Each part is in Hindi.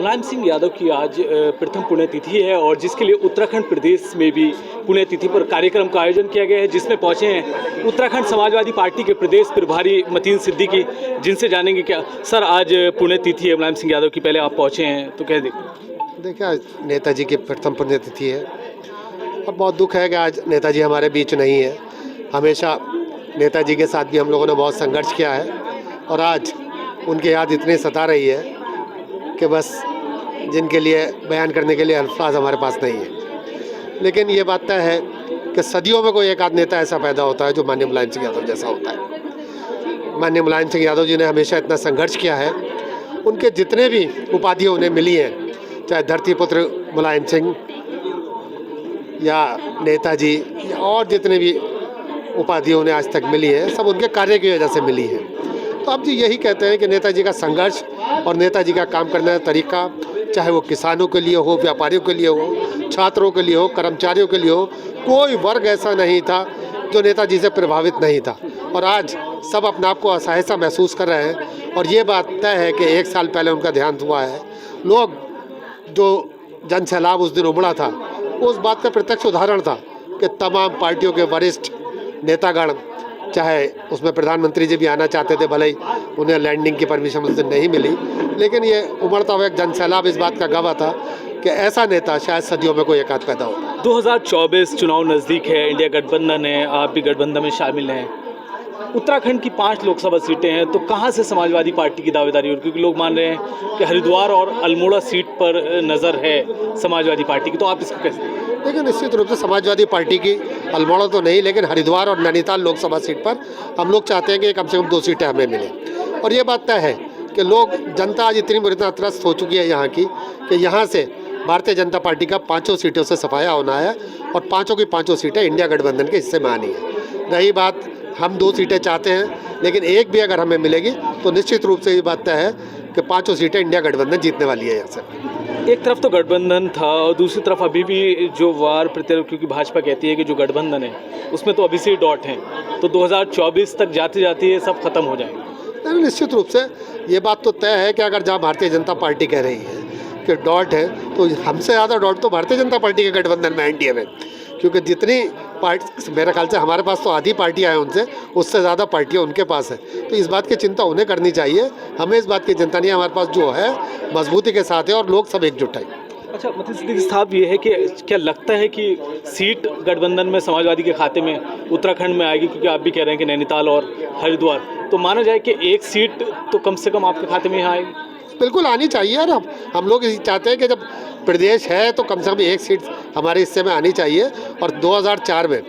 मुलायम सिंह यादव की आज प्रथम पुण्यतिथि है और जिसके लिए उत्तराखंड प्रदेश में भी पुण्यतिथि पर कार्यक्रम का आयोजन किया गया है, जिसमें पहुंचे हैं उत्तराखंड समाजवादी पार्टी के प्रदेश प्रभारी मतीन सिद्दीकी, जिनसे जानेंगे क्या सर आज पुण्यतिथि है मुलायम सिंह यादव की, पहले आप पहुंचे हैं तो कह देखिए आज नेताजी की प्रथम पुण्यतिथि है और बहुत दुख है कि आज नेताजी हमारे बीच नहीं है। हमेशा नेताजी के साथ भी हम लोगों ने बहुत संघर्ष किया है और आज उनकी याद इतनी सता रही है कि बस जिनके लिए बयान करने के लिए अल्फाज हमारे पास नहीं है। लेकिन ये बात तय है कि सदियों में कोई एक आध नेता ऐसा पैदा होता है जो माननीय मुलायम सिंह यादव जैसा होता है। माननीय मुलायम सिंह यादव जी ने हमेशा इतना संघर्ष किया है। उनके जितने भी उपाधियाँ उन्हें मिली हैं, चाहे धरती पुत्र मुलायम सिंह या नेताजी या और जितने भी उपाधियाँ उन्हें आज तक मिली है, सब उनके कार्य की वजह से मिली है। तो आप जी यही कहते हैं कि नेताजी का संघर्ष और नेताजी का काम करने का तरीका, चाहे वो किसानों के लिए हो, व्यापारियों के लिए हो, छात्रों के लिए हो, कर्मचारियों के लिए हो, कोई वर्ग ऐसा नहीं था जो नेताजी से प्रभावित नहीं था। और आज सब अपने आप को असहाय महसूस कर रहे हैं और ये बात तय है कि 1 साल पहले उनका देहांत हुआ है। लोग जो जन सैलाब उस दिन उमड़ा था, उस बात का प्रत्यक्ष उदाहरण था कि तमाम पार्टियों के वरिष्ठ नेतागण, चाहे उसमें प्रधानमंत्री जी भी आना चाहते थे, भले ही उन्हें लैंडिंग की परमिशन उस दिन नहीं मिली, लेकिन ये उमड़ता हुआ एक जन सैलाब इस बात का गवाह था कि ऐसा नेता शायद सदियों में कोई एक आध पैदा हो। 2024 चुनाव नज़दीक है, इंडिया गठबंधन है, आप भी गठबंधन में शामिल हैं। उत्तराखंड की 5 लोकसभा सीटें हैं, तो कहाँ से समाजवादी पार्टी की दावेदारी हो रही है? क्योंकि लोग मान रहे हैं कि हरिद्वार और अल्मोड़ा सीट पर नज़र है समाजवादी पार्टी की, तो आप इसको कैसे? देखिए निश्चित रूप से समाजवादी पार्टी की अल्मोड़ा तो नहीं, लेकिन हरिद्वार और नैनीताल लोकसभा सीट पर हम लोग चाहते हैं कि कम से कम 2 सीटें हमें मिलें। और ये बात तय है कि लोग जनता आज इतनी बुरी तरह त्रस्त हो चुकी है यहाँ की कि यहाँ से भारतीय जनता पार्टी का 5 सीटों से सफाया होना है और 5 की 5 सीटें इंडिया गठबंधन के हिस्से में आनी है। रही बात हम 2 सीटें चाहते हैं, लेकिन एक भी अगर हमें मिलेगी तो निश्चित रूप से ये बात तय है कि 5 सीटें इंडिया गठबंधन जीतने वाली है। यहाँ से एक तरफ तो गठबंधन था और दूसरी तरफ अभी भी जो वार प्रतिरोध, क्योंकि भाजपा कहती है कि जो गठबंधन है उसमें तो अभी से डॉट हैं, तो 2024 तक जाते जाते ये सब खत्म हो जाएंगे। निश्चित रूप से ये बात तो तय है कि अगर जहाँ भारतीय जनता पार्टी कह रही है कि डॉट है, तो हमसे ज़्यादा डॉट तो भारतीय जनता पार्टी के गठबंधन में एनडीए में, क्योंकि जितनी पार्टी मेरे ख्याल से हमारे पास तो आधी पार्टियाँ हैं उनसे, उससे ज़्यादा पार्टियाँ उनके पास है। तो इस बात की चिंता उन्हें करनी चाहिए, हमें इस बात की चिंता नहीं है। हमारे पास जो है मजबूती के साथ है और लोग सब एकजुट हैं। अच्छा मतीन सिद्दीकी साहब, ये है कि क्या लगता है कि सीट गठबंधन में समाजवादी के खाते में उत्तराखंड में आएगी? क्योंकि आप भी कह रहे हैं कि नैनीताल और हरिद्वार, तो माना जाए कि एक सीट तो कम से कम आपके खाते में यहाँ आएगी? बिल्कुल आनी चाहिए। और हम लोग चाहते हैं कि जब प्रदेश है तो कम से कम 1 सीट हमारे हिस्से में आनी चाहिए। और 2004 में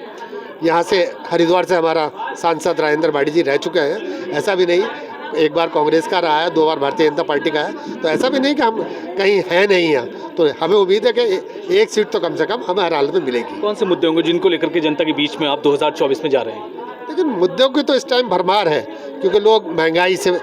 यहाँ से हरिद्वार से हमारा सांसद राजेंद्र बाड़ी जी रह चुके हैं। ऐसा भी नहीं, एक बार कांग्रेस का रहा है, 2 बार भारतीय जनता पार्टी का है, तो ऐसा भी नहीं कि हम कहीं है नहीं यहाँ। तो हमें उम्मीद है कि 1 सीट तो कम से कम हमें हर हाल में मिलेगी। कौन से मुद्दे होंगे जिनको लेकर के जनता के बीच में आप 2024 में जा रहे हैं? लेकिन मुद्दों की तो इस टाइम भरमार है, क्योंकि लोग महंगाई से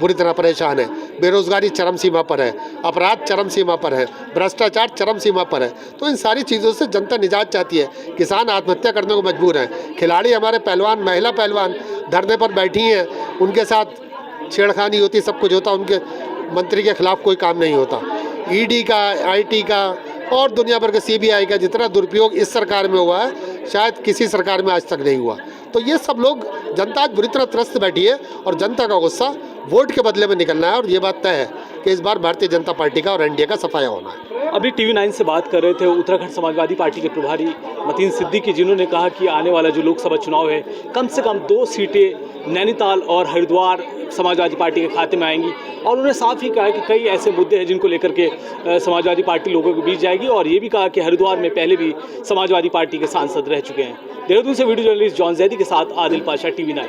बुरी तरह परेशान है, बेरोजगारी चरम सीमा पर है, अपराध चरम सीमा पर है, भ्रष्टाचार चरम सीमा पर है। तो इन सारी चीज़ों से जनता निजात चाहती है। किसान आत्महत्या करने को मजबूर हैं, खिलाड़ी हमारे पहलवान, महिला पहलवान धरने पर बैठी हैं, उनके साथ छेड़खानी होती, सब कुछ होता, उनके मंत्री के खिलाफ कोई काम नहीं होता। ईडी का, आईटी का और दुनिया भर के सीबीआई का जितना दुरुपयोग इस सरकार में हुआ है, शायद किसी सरकार में आज तक नहीं हुआ। तो ये सब लोग, जनता आज बुरी तरह त्रस्त बैठी है और जनता का गुस्सा वोट के बदले में निकलना है। और ये बात तय है कि इस बार भारतीय जनता पार्टी का और एनडीए का सफाया होना है। अभी TV9 से बात कर रहे थे उत्तराखंड समाजवादी पार्टी के प्रभारी मतीन सिद्दीकी, जिन्होंने कहा कि आने वाला जो लोकसभा चुनाव है कम से कम 2 सीटें नैनीताल और हरिद्वार समाजवादी पार्टी के खाते में आएंगी। और उन्होंने साफ ही कहा कि कई ऐसे मुद्दे हैं जिनको लेकर के समाजवादी पार्टी लोगों के बीच जाएगी। और ये भी कहा कि हरिद्वार में पहले भी समाजवादी पार्टी के सांसद रह चुके हैं। देहरादून से वीडियो जर्नलिस्ट जॉन जैदी के साथ आदिल पाशा, TV9।